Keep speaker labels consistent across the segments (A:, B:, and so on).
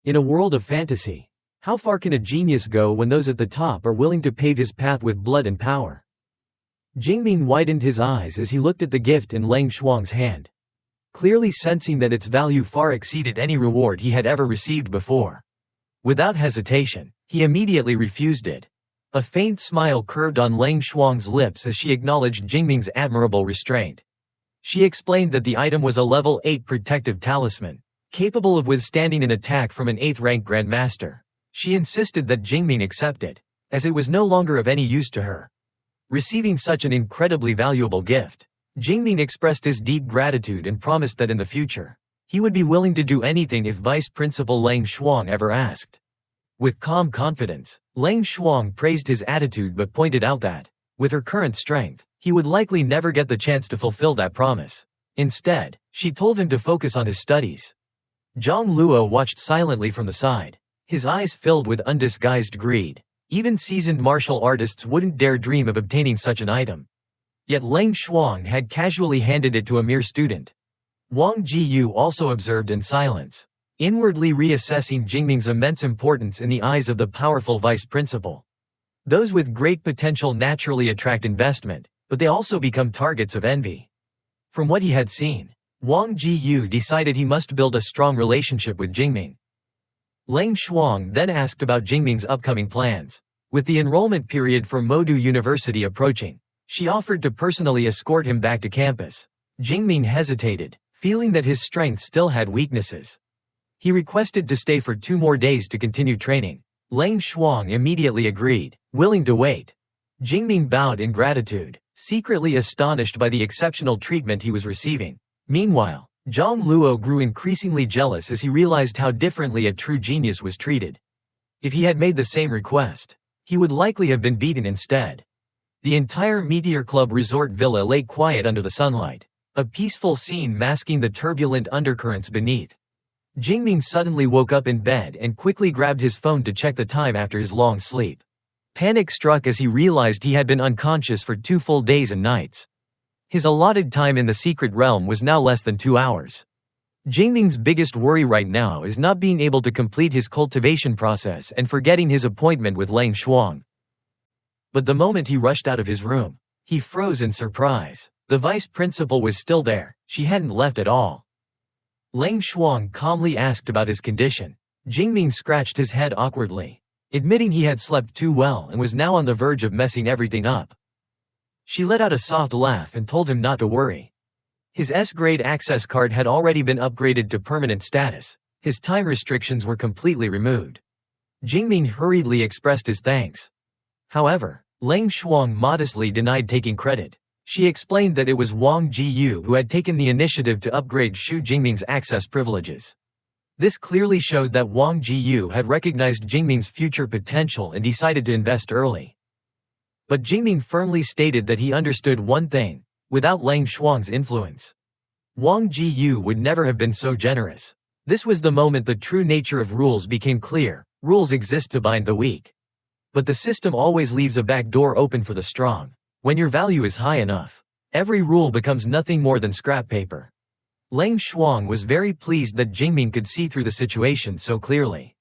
A: In a world of fantasy, how far can a genius go when those at the top are willing to pave his path with blood and power? Jingming widened his eyes as he looked at the gift in Lang Shuang's hand, clearly sensing that its value far exceeded any reward he had ever received before. Without hesitation, he immediately refused it. A faint smile curved on Lang Shuang's lips as she acknowledged Jingming's admirable restraint. She explained that the item was a level 8 protective talisman, capable of withstanding an attack from an 8th-rank grandmaster. She insisted that Jingming accept it, as it was no longer of any use to her. Receiving such an incredibly valuable gift, Jingming expressed his deep gratitude and promised that in the future, he would be willing to do anything if Vice Principal Lang Shuang ever asked. With calm confidence, Lang Shuang praised his attitude but pointed out that, with her current strength, he would likely never get the chance to fulfill that promise. Instead, she told him to focus on his studies. Zhang Luo watched silently from the side, his eyes filled with undisguised greed. Even seasoned martial artists wouldn't dare dream of obtaining such an item. Yet Lang Shuang had casually handed it to a mere student. Wang Jiyu also observed in silence, inwardly reassessing Jingming's immense importance in the eyes of the powerful vice principal. Those with great potential naturally attract investment, but they also become targets of envy. From what he had seen, Wang Jiyu decided he must build a strong relationship with Jingming. Lang Shuang then asked about Jingming's upcoming plans. With the enrollment period for Modu University approaching, she offered to personally escort him back to campus. Jingming hesitated, feeling that his strength still had weaknesses. He requested to stay for 2 more days to continue training. Lang Shuang immediately agreed, willing to wait. Jingming bowed in gratitude, secretly astonished by the exceptional treatment he was receiving. Meanwhile, Zhang Luo grew increasingly jealous as he realized how differently a true genius was treated. If he had made the same request, he would likely have been beaten instead. The entire Meteor Club resort villa lay quiet under the sunlight, a peaceful scene masking the turbulent undercurrents beneath. Jingming suddenly woke up in bed and quickly grabbed his phone to check the time after his long sleep. Panic struck as he realized he had been unconscious for 2 full days and nights. His allotted time in the secret realm was now less than 2 hours. Jingming's biggest worry right now is not being able to complete his cultivation process and forgetting his appointment with Lang Shuang. But the moment he rushed out of his room, he froze in surprise. The vice principal was still there, she hadn't left at all. Lang Shuang calmly asked about his condition. Jingming scratched his head awkwardly, admitting he had slept too well and was now on the verge of messing everything up. She let out a soft laugh and told him not to worry. His S-grade access card had already been upgraded to permanent status. His time restrictions were completely removed. Jingming hurriedly expressed his thanks. However, Lang Shuang modestly denied taking credit. She explained that it was Wang Jiyu who had taken the initiative to upgrade Shu Jingming's access privileges. This clearly showed that Wang Jiyu had recognized Jingming's future potential and decided to invest early. But Jingming firmly stated that he understood one thing: without Lang Shuang's influence, Wang Jiyu would never have been so generous. This was the moment the true nature of rules became clear. Rules exist to bind the weak. But the system always leaves a back door open for the strong. When your value is high enough, every rule becomes nothing more than scrap paper. Lang Shuang was very pleased that Jingming could see through the situation so clearly.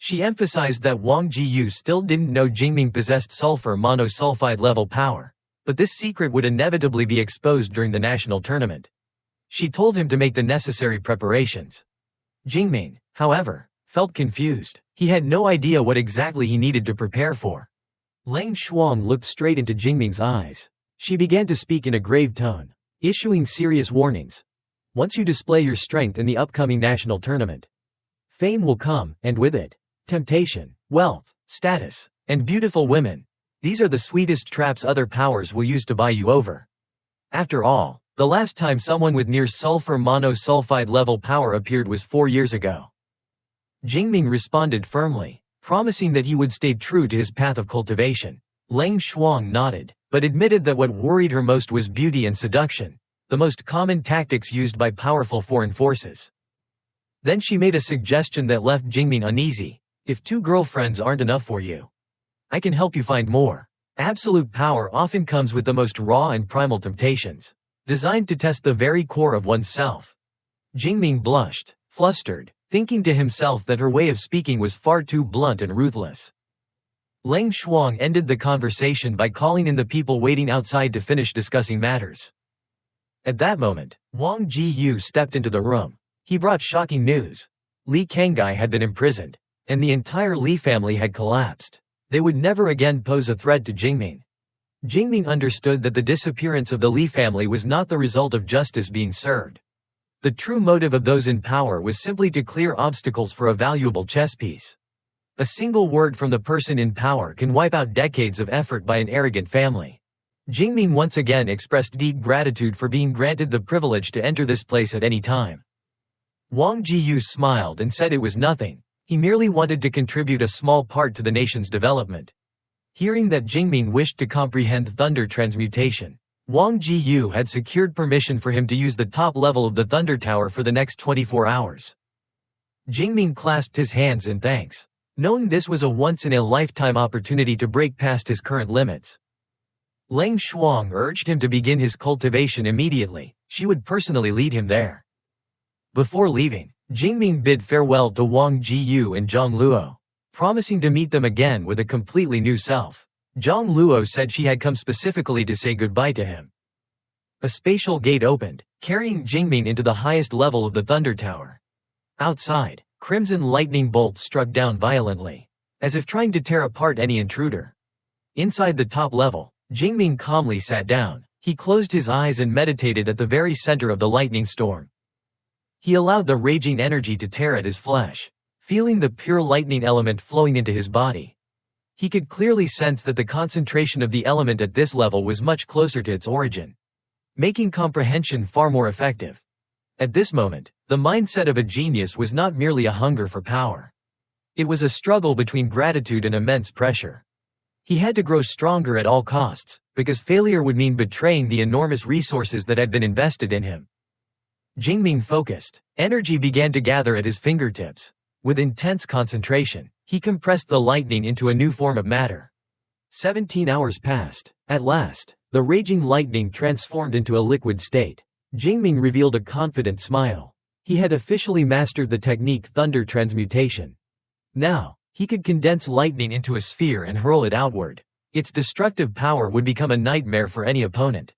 A: She emphasized that Wang Jiyu still didn't know Jingming possessed sulfur monosulfide level power, but this secret would inevitably be exposed during the national tournament. She told him to make the necessary preparations. Jingming, however, felt confused. He had no idea what exactly he needed to prepare for. Lang Shuang looked straight into Jingming's eyes. She began to speak in a grave tone, issuing serious warnings. Once you display your strength in the upcoming national tournament, fame will come, and with it, temptation, wealth, status, and beautiful women. These are the sweetest traps other powers will use to buy you over. After all, the last time someone with near sulfur monosulfide level power appeared was 4 years ago. Jingming responded firmly, promising that he would stay true to his path of cultivation. Lang Shuang nodded, but admitted that what worried her most was beauty and seduction, the most common tactics used by powerful foreign forces. Then she made a suggestion that left Jingming uneasy. If 2 girlfriends aren't enough for you, I can help you find more. Absolute power often comes with the most raw and primal temptations, designed to test the very core of oneself. Jingming blushed, flustered, thinking to himself that her way of speaking was far too blunt and ruthless. Leng Shuang ended the conversation by calling in the people waiting outside to finish discussing matters. At that moment, Wang Jiyu stepped into the room. He brought shocking news. Li Kanggai had been imprisoned, and the entire Li family had collapsed. They would never again pose a threat to Jingming. Jingming understood that the disappearance of the Li family was not the result of justice being served. The true motive of those in power was simply to clear obstacles for a valuable chess piece. A single word from the person in power can wipe out decades of effort by an arrogant family. Jingming once again expressed deep gratitude for being granted the privilege to enter this place at any time. Wang Jiyu smiled and said it was nothing. He merely wanted to contribute a small part to the nation's development. Hearing that Jingming wished to comprehend thunder transmutation, Wang Jiyu had secured permission for him to use the top level of the Thunder Tower for the next 24 hours. Jingming clasped his hands in thanks, knowing this was a once-in-a-lifetime opportunity to break past his current limits. Leng Shuang urged him to begin his cultivation immediately. She would personally lead him there. Before leaving, Jingming bid farewell to Wang Jiyu and Zhang Luo, promising to meet them again with a completely new self. Zhang Luo said she had come specifically to say goodbye to him. A spatial gate opened, carrying Jingming into the highest level of the Thunder Tower. Outside, crimson lightning bolts struck down violently, as if trying to tear apart any intruder. Inside the top level, Jingming calmly sat down. He closed his eyes and meditated at the very center of the lightning storm. He allowed the raging energy to tear at his flesh, feeling the pure lightning element flowing into his body. He could clearly sense that the concentration of the element at this level was much closer to its origin, making comprehension far more effective. At this moment, the mindset of a genius was not merely a hunger for power. It was a struggle between gratitude and immense pressure. He had to grow stronger at all costs, because failure would mean betraying the enormous resources that had been invested in him. Jingming focused. Energy began to gather at his fingertips. With intense concentration, he compressed the lightning into a new form of matter. 17 hours passed. At last, the raging lightning transformed into a liquid state. Jingming revealed a confident smile. He had officially mastered the technique thunder transmutation. Now, he could condense lightning into a sphere and hurl it outward. Its destructive power would become a nightmare for any opponent.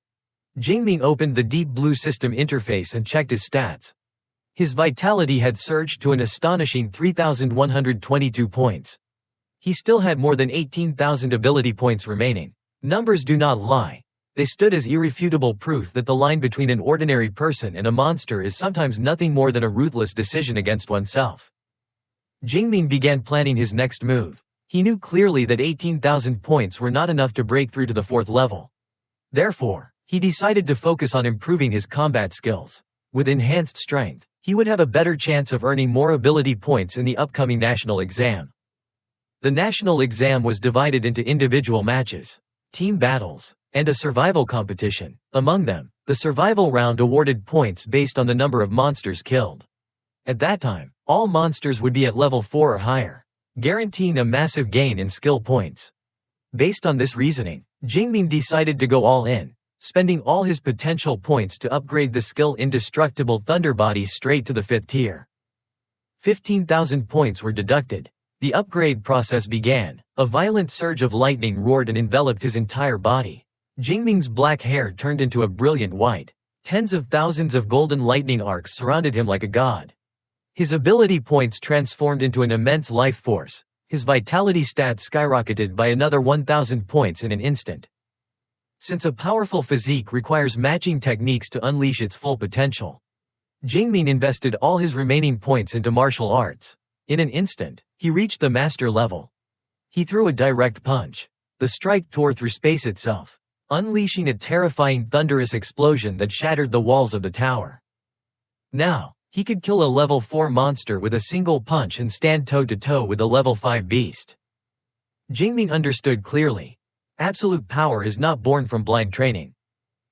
A: Jingming opened the Deep Blue System interface and checked his stats. His vitality had surged to an astonishing 3,122 points. He still had more than 18,000 ability points remaining. Numbers do not lie. They stood as irrefutable proof that the line between an ordinary person and a monster is sometimes nothing more than a ruthless decision against oneself. Jingming began planning his next move. He knew clearly that 18,000 points were not enough to break through to the 4th level. Therefore, he decided to focus on improving his combat skills. With enhanced strength, he would have a better chance of earning more ability points in the upcoming national exam. The national exam was divided into individual matches, team battles, and a survival competition. Among them, the survival round awarded points based on the number of monsters killed. At that time, all monsters would be at level 4 or higher, guaranteeing a massive gain in skill points. Based on this reasoning, Jingming decided to go all in, spending all his potential points to upgrade the skill Indestructible Thunder Body straight to the 5th tier. 15,000 points were deducted. The upgrade process began. A violent surge of lightning roared and enveloped his entire body. Jingming's black hair turned into a brilliant white. Tens of thousands of golden lightning arcs surrounded him like a god. His ability points transformed into an immense life force. His vitality stats skyrocketed by another 1,000 points in an instant. Since a powerful physique requires matching techniques to unleash its full potential, Jingming invested all his remaining points into martial arts. In an instant, he reached the master level. He threw a direct punch. The strike tore through space itself, unleashing a terrifying thunderous explosion that shattered the walls of the tower. Now, he could kill a level 4 monster with a single punch and stand toe-to-toe with a level 5 beast. Jingming understood clearly. Absolute power is not born from blind training.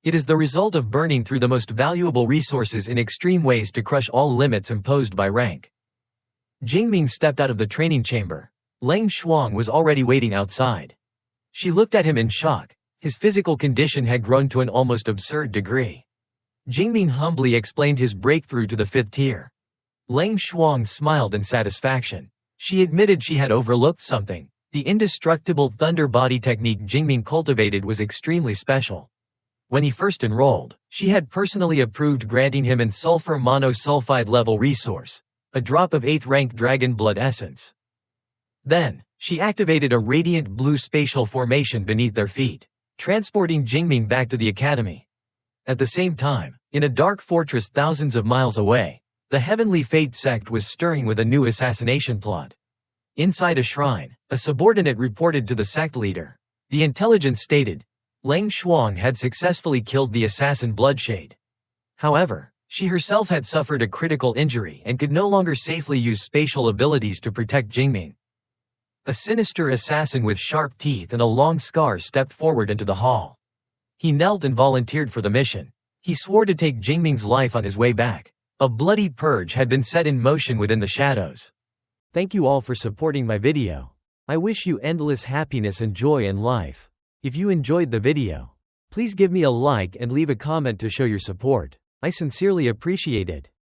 A: It is the result of burning through the most valuable resources in extreme ways to crush all limits imposed by rank. Jingming stepped out of the training chamber. Leng Shuang was already waiting outside. She looked at him in shock. His physical condition had grown to an almost absurd degree. Jingming humbly explained his breakthrough to the 5th tier. Lang Shuang smiled in satisfaction. She admitted she had overlooked something. The indestructible thunder body technique Jingming cultivated was extremely special. When he first enrolled, she had personally approved granting him an sulfur monosulfide level resource, a drop of 8th rank dragon blood essence. Then, she activated a radiant blue spatial formation beneath their feet, transporting Jingming back to the academy. At the same time, in a dark fortress thousands of miles away, the Heavenly Fate sect was stirring with a new assassination plot. Inside a shrine, a subordinate reported to the sect leader. The intelligence stated, Lang Shuang had successfully killed the assassin Bloodshade. However, she herself had suffered a critical injury and could no longer safely use spatial abilities to protect Jingming. A sinister assassin with sharp teeth and a long scar stepped forward into the hall. He knelt and volunteered for the mission. He swore to take Jingming's life on his way back. A bloody purge had been set in motion within the shadows. Thank you all for supporting my video. I wish you endless happiness and joy in life. If you enjoyed the video, please give me a like and leave a comment to show your support. I sincerely appreciate it.